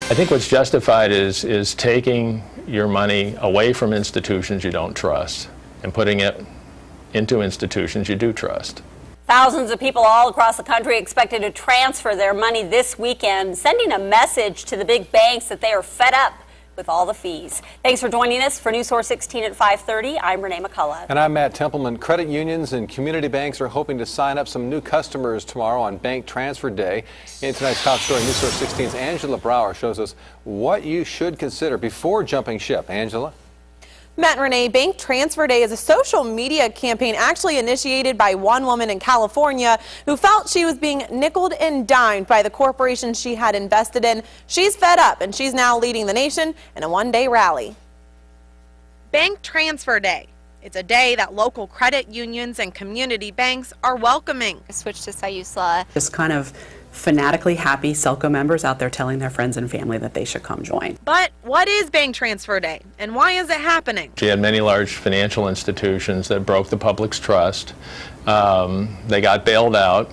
I think what's justified is taking your money away from institutions you don't trust and putting it into institutions you do trust. Thousands of people all across the country expected to transfer their money this weekend, sending a message to the big banks that they are fed up with all the fees. Thanks for joining us for News Source 16 at 5:30. I'm Renee McCullough. And I'm Matt Templeman. Credit unions and community banks are hoping to sign up some new customers tomorrow on Bank Transfer Day. In tonight's top story, News Source 16's Angela Brauer shows us what you should consider before jumping ship. Angela? Matt and Renee, Bank Transfer Day is a social media campaign actually initiated by one woman in California who felt she was being nickeled and dimed by the corporation she had invested in. She's fed up, and she's now leading the nation in a one-day rally. Bank Transfer Day. It's a day that local credit unions and community banks are welcoming. I switched to Sayusla. Just kind of fanatically happy Selco members out there telling their friends and family that they should come join. But what is Bank Transfer Day, and why is it happening? She had many large financial institutions that broke the public's trust. They got bailed out,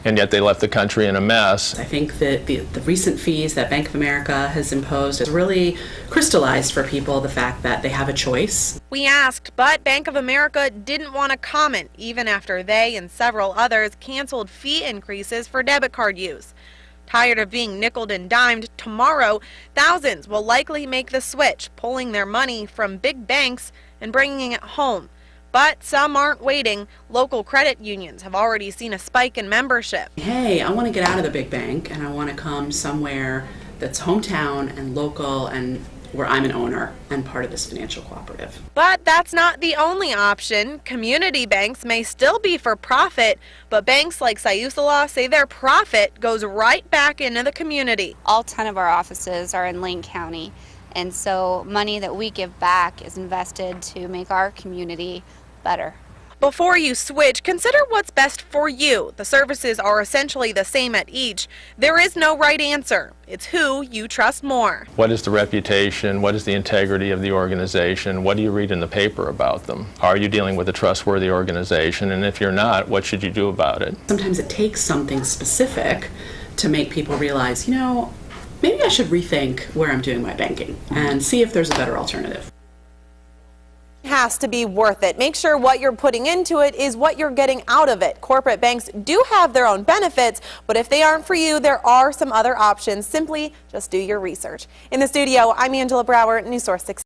and yet they left the country in a mess. I think that the recent fees that Bank of America has imposed has really crystallized for people the fact that they have a choice. We asked, but Bank of America didn't want to comment, even after they and several others canceled fee increases for debit card use. Tired of being nickeled and dimed, tomorrow thousands will likely make the switch, pulling their money from big banks and bringing it home. But some aren't waiting. Local credit unions have already seen a spike in membership. Hey, I want to get out of the big bank and I want to come somewhere that's hometown and local and where I'm an owner and part of this financial cooperative. But that's not the only option. Community banks may still be for profit, but banks like Sayusla say their profit goes right back into the community. All 10 of our offices are in Lane County, and so money that we give back is invested to make our community better. Before you switch, consider what's best for you. The services are essentially the same at each. There is no right answer. It's who you trust more. What is the reputation? What is the integrity of the organization? What do you read in the paper about them? Are you dealing with a trustworthy organization? And if you're not, what should you do about it? Sometimes it takes something specific to make people realize, you know, maybe I should rethink where I'm doing my banking and see if there's a better alternative. Has to be worth it. Make sure what you're putting into it is what you're getting out of it. Corporate banks do have their own benefits, but if they aren't for you, there are some other options. Simply just do your research. In the studio, I'm Angela Brauer, News Source 16.